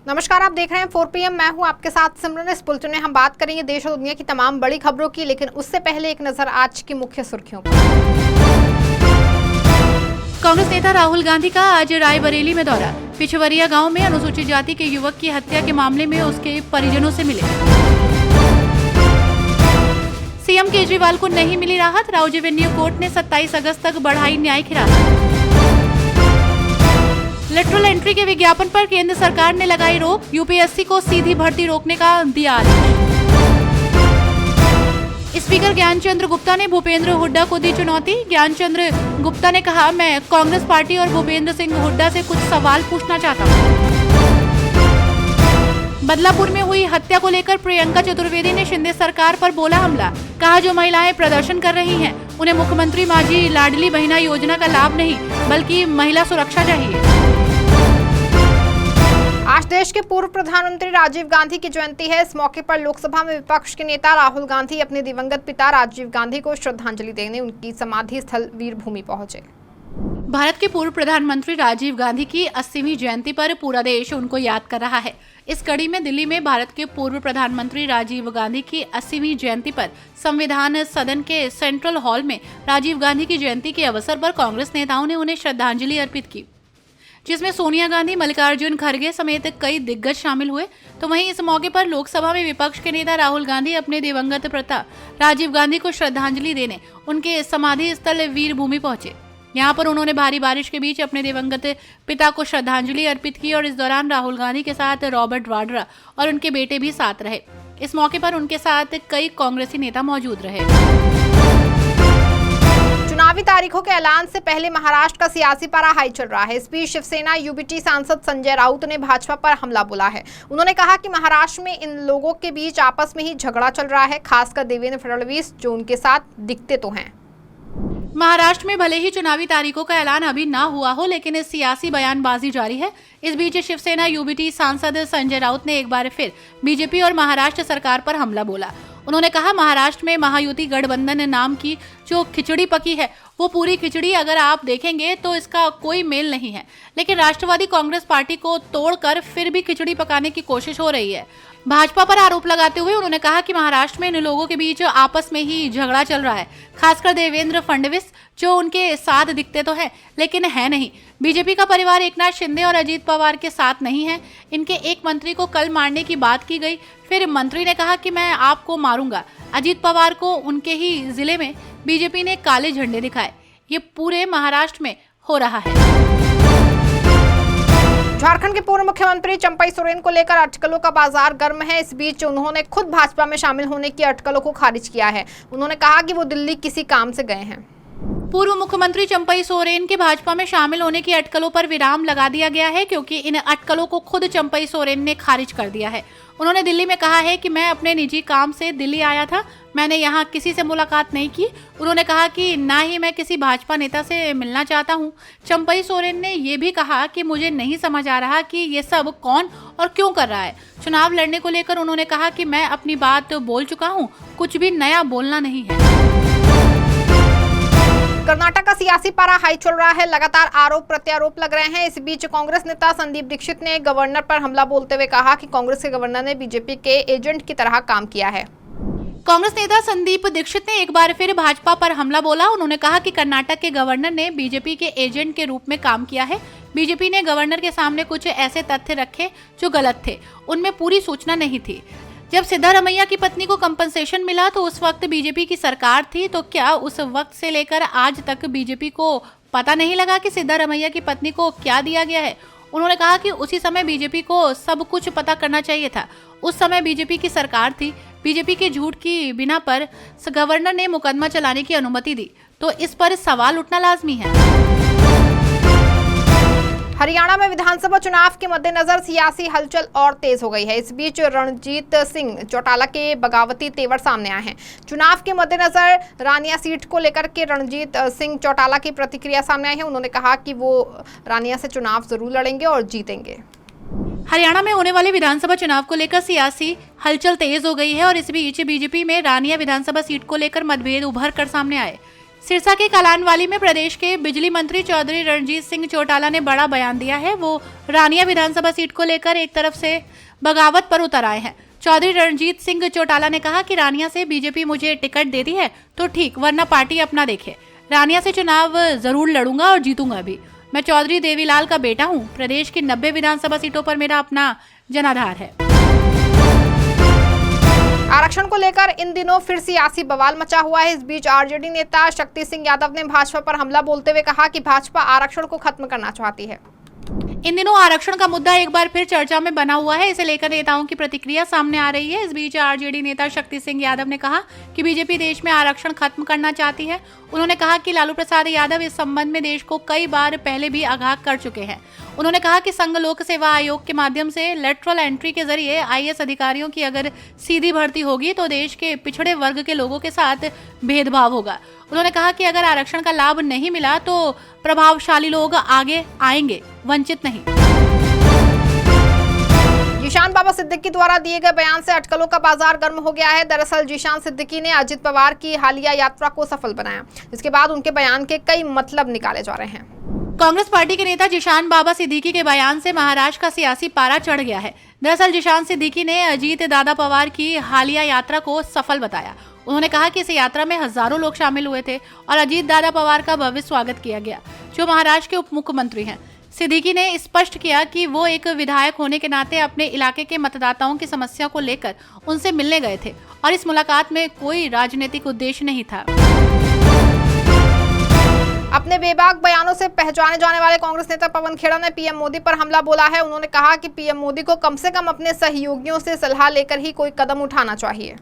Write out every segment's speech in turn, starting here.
नमस्कार, आप देख रहे हैं 4 PM। मैं हूं आपके साथ सिमरन। इस बुलेटिन में हम बात करेंगे देश और दुनिया की तमाम बड़ी खबरों की, लेकिन उससे पहले एक नजर आज की मुख्य सुर्खियों पर। कांग्रेस नेता राहुल गांधी का आज रायबरेली में दौरा। पिछवरिया गांव में अनुसूचित जाति के युवक की हत्या के मामले में उसके परिजनों से मिले। सीएम केजरीवाल को नहीं मिली राहत, राउज एवेन्यू कोर्ट ने 27 अगस्त तक बढ़ाई न्यायिक हिरासत। लेटरल एंट्री के विज्ञापन पर केंद्र सरकार ने लगाई रोक, यूपीएससी को सीधी भर्ती रोकने का दिया आदेश। स्पीकर ज्ञानचंद्र गुप्ता ने भूपेंद्र हुड्डा को दी चुनौती। ज्ञानचंद्र गुप्ता ने कहा, मैं कांग्रेस पार्टी और भूपेंद्र सिंह हुड्डा से कुछ सवाल पूछना चाहता हूं। बदलापुर में हुई हत्या को लेकर प्रियंका चतुर्वेदी ने शिंदे सरकार पर बोला हमला। कहा, जो महिलाएं प्रदर्शन कर रही हैं उन्हें मुख्यमंत्री माझी लाडली बहना योजना का लाभ नहीं बल्कि महिला सुरक्षा चाहिए। आज देश के पूर्व प्रधानमंत्री राजीव गांधी की जयंती है। इस मौके पर लोकसभा में विपक्ष के नेता राहुल गांधी अपने दिवंगत पिता राजीव गांधी को श्रद्धांजलि देने उनकी समाधि स्थल वीर भूमि पहुंचे। भारत के पूर्व प्रधानमंत्री राजीव गांधी की 80वीं जयंती पर पूरा देश उनको याद कर रहा है। इस कड़ी में दिल्ली में भारत के पूर्व प्रधानमंत्री राजीव गांधी की 80वीं जयंती पर संविधान सदन के सेंट्रल हॉल में राजीव गांधी की जयंती के अवसर पर कांग्रेस नेताओं ने उन्हें श्रद्धांजलि अर्पित की, जिसमें सोनिया गांधी, मल्लिकार्जुन खड़गे समेत कई दिग्गज शामिल हुए। तो वहीं इस मौके पर लोकसभा में विपक्ष के नेता राहुल गांधी अपने दिवंगत पिता राजीव गांधी को श्रद्धांजलि देने उनके समाधि स्थल वीर भूमि पहुंचे। यहाँ पर उन्होंने भारी बारिश के बीच अपने दिवंगत पिता को श्रद्धांजलि अर्पित की और इस दौरान राहुल गांधी के साथ रॉबर्ट वाड्रा और उनके बेटे भी साथ रहे। इस मौके पर उनके साथ कई कांग्रेसी नेता मौजूद रहे। चुनावी तारीखों के ऐलान से पहले महाराष्ट्र का सियासी पारा हाई चल रहा है। इस बीच शिवसेना यूबीटी सांसद संजय राउत ने भाजपा पर हमला बोला है। उन्होंने कहा कि महाराष्ट्र में इन लोगों के बीच आपस में ही झगड़ा चल रहा है, खासकर देवेंद्र फडणवीस जो उनके साथ दिखते तो हैं। महाराष्ट्र में भले ही चुनावी तारीखों का ऐलान अभी ना हुआ हो, लेकिन इस सियासी बयानबाजी जारी है। इस बीच शिवसेना यूबीटी सांसद संजय राउत ने एक बार फिर बीजेपी और महाराष्ट्र सरकार पर हमला बोला। उन्होंने कहा, महाराष्ट्र में महायुति गठबंधन नाम की जो खिचड़ी पकी है वो पूरी खिचड़ी अगर आप देखेंगे तो इसका कोई मेल नहीं है, लेकिन राष्ट्रवादी कांग्रेस पार्टी को तोड़कर फिर भी खिचड़ी पकाने की कोशिश हो रही है। भाजपा पर आरोप लगाते हुए उन्होंने कहा कि महाराष्ट्र में इन लोगों के बीच आपस में ही झगड़ा चल रहा है, खासकर देवेंद्र फडणवीस जो उनके साथ दिखते तो हैं लेकिन है नहीं। बीजेपी का परिवार एकनाथ शिंदे और अजीत पवार के साथ नहीं है। इनके एक मंत्री को कल मारने की बात की गई, फिर मंत्री ने कहा कि मैं आपको मारूंगा। अजीत पवार को उनके ही जिले में बीजेपी ने काले झंडे दिखाए। ये पूरे महाराष्ट्र में हो रहा है। झारखंड के पूर्व मुख्यमंत्री चंपई सोरेन को लेकर अटकलों का बाजार गर्म है। इस बीच उन्होंने खुद भाजपा में शामिल होने की अटकलों को खारिज किया है। उन्होंने कहा कि वो दिल्ली किसी काम से गए हैं। पूर्व मुख्यमंत्री चंपई सोरेन के भाजपा में शामिल होने की अटकलों पर विराम लगा दिया गया है, क्योंकि इन अटकलों को खुद चंपई सोरेन ने खारिज कर दिया है। उन्होंने दिल्ली में कहा है कि मैं अपने निजी काम से दिल्ली आया था, मैंने यहाँ किसी से मुलाकात नहीं की। उन्होंने कहा कि ना ही मैं किसी भाजपा नेता से मिलना चाहता हूँ। चंपई सोरेन ने ये भी कहा कि मुझे नहीं समझ आ रहा कि ये सब कौन और क्यों कर रहा है। चुनाव लड़ने को लेकर उन्होंने कहा कि मैं अपनी बात बोल चुका हूँ, कुछ भी नया बोलना नहीं है। कर्नाटक का सियासी पारा हाई चल रहा है। लगातार आरोप प्रत्यारोप लग रहे हैं। इस बीच कांग्रेस नेता संदीप दीक्षित ने गवर्नर पर हमला बोलते हुए कहा कि कांग्रेस के गवर्नर ने बीजेपी के एजेंट की तरह काम किया है। कांग्रेस नेता संदीप दीक्षित ने एक बार फिर भाजपा पर हमला बोला। उन्होंने कहा कि कर्नाटक के गवर्नर ने बीजेपी के एजेंट के रूप में काम किया है। बीजेपी ने गवर्नर के सामने कुछ ऐसे तथ्य रखे जो गलत थे, उनमें पूरी सूचना नहीं थी। जब सिद्धारमैया की पत्नी को कंपनसेशन मिला तो उस वक्त बीजेपी की सरकार थी, तो क्या उस वक्त से लेकर आज तक बीजेपी को पता नहीं लगा कि सिद्धारमैया की पत्नी को क्या दिया गया है? उन्होंने कहा कि उसी समय बीजेपी को सब कुछ पता करना चाहिए था। उस समय बीजेपी की सरकार थी। बीजेपी के झूठ की बिना पर गवर्नर ने मुकदमा चलाने की अनुमति दी, तो इस पर सवाल उठना लाजमी है। हरियाणा में विधानसभा चुनाव के मद्देनजर सियासी हलचल और तेज हो गई है। इस बीच रणजीत सिंह चौटाला के बगावती तेवर सामने आए हैं। चुनाव के मद्देनजर रानिया सीट को लेकर के रणजीत सिंह चौटाला की प्रतिक्रिया सामने आई है। उन्होंने कहा कि वो रानिया से चुनाव जरूर लड़ेंगे और जीतेंगे। हरियाणा में होने वाले विधानसभा चुनाव को लेकर सियासी हलचल तेज हो गई है और इस बीच बीजेपी में रानिया विधानसभा सीट को लेकर मतभेद उभर कर सामने आए। सिरसा के कलानवाली में प्रदेश के बिजली मंत्री चौधरी रणजीत सिंह चौटाला ने बड़ा बयान दिया है। वो रानिया विधानसभा सीट को लेकर एक तरफ से बगावत पर उतर आए हैं। चौधरी रणजीत सिंह चौटाला ने कहा कि रानिया से बीजेपी मुझे टिकट देती है तो ठीक, वरना पार्टी अपना देखे। रानिया से चुनाव जरूर लड़ूंगा और जीतूंगा भी। मैं चौधरी देवीलाल का बेटा हूं। प्रदेश की 90 विधानसभा सीटों पर मेरा अपना जनाधार है। आरक्षण को लेकर इन दिनों फिर सियासी बवाल मचा हुआ है। इस बीच आरजेडी नेता शक्ति सिंह यादव ने भाजपा पर हमला बोलते हुए कहा कि भाजपा आरक्षण को खत्म करना चाहती है। इन दिनों आरक्षण का मुद्दा एक बार फिर चर्चा में बना हुआ है। इसे लेकर नेताओं की प्रतिक्रिया सामने आ रही है। इस बीच आरजेडी नेता शक्ति सिंह यादव ने कहा कि बीजेपी देश में आरक्षण खत्म करना चाहती है। उन्होंने कहा कि लालू प्रसाद यादव इस संबंध में देश को कई बार पहले भी आगाह कर चुके हैं। उन्होंने कहा कि संघ लोक सेवा आयोग के माध्यम से लेटरल एंट्री के जरिए आईएएस अधिकारियों की अगर सीधी भर्ती होगी तो देश के पिछड़े वर्ग के लोगों के साथ भेदभाव होगा। उन्होंने कहा कि अगर आरक्षण का लाभ नहीं मिला तो प्रभावशाली लोग आगे आएंगे, वंचित नहीं। जीशान बाबा सिद्दीकी द्वारा दिए गए बयान से अटकलों का बाजार गर्म हो गया है। दरअसल जीशान सिद्दीकी ने अजित पवार की हालिया यात्रा को सफल बनाया, जिसके बाद उनके बयान के कई मतलब निकाले जा रहे हैं। कांग्रेस पार्टी के नेता जीशान बाबा सिद्दीकी के बयान से महाराष्ट्र का सियासी पारा चढ़ गया है। दरअसल जीशान सिद्दीकी ने अजीत दादा पवार की हालिया यात्रा को सफल बताया। उन्होंने कहा कि इस यात्रा में हजारों लोग शामिल हुए थे और अजीत दादा पवार का भव्य स्वागत किया गया, जो महाराष्ट्र के उप मुख्यमंत्री हैं। सिद्दीकी ने स्पष्ट किया कि वो एक विधायक होने के नाते अपने इलाके के मतदाताओं की समस्या को लेकर उनसे मिलने गए थे और इस मुलाकात में कोई राजनीतिक उद्देश्य नहीं था। अपने बेबाक बयानों से पहचाने जाने वाले कांग्रेस नेता पवन खेड़ा ने पीएम मोदी पर हमला बोला है। उन्होंने कहा कि पीएम मोदी को कम से कम अपने सहयोगियों से सलाह लेकर ही कोई कदम उठाना चाहिए।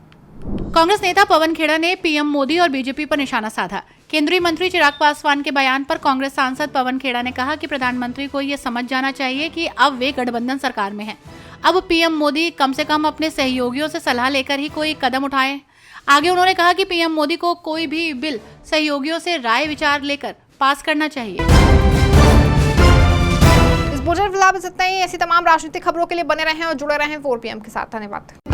कांग्रेस नेता पवन खेड़ा ने पीएम मोदी और बीजेपी पर निशाना साधा। केंद्रीय मंत्री चिराग पासवान के बयान पर कांग्रेस सांसद पवन खेड़ा ने कहा कि प्रधानमंत्री को ये समझ जाना चाहिए कि अब वे गठबंधन सरकार में हैं। अब पीएम मोदी कम से कम अपने सहयोगियों से सलाह लेकर ही कोई कदम उठाएं। आगे उन्होंने कहा कि पीएम मोदी को कोई भी बिल सहयोगियों से राय विचार लेकर पास करना चाहिए। इस बुलेटिन फिलहाल इतना ही। ऐसी तमाम राजनीतिक खबरों के लिए बने रहें और जुड़े रहें 4PM के साथ। धन्यवाद।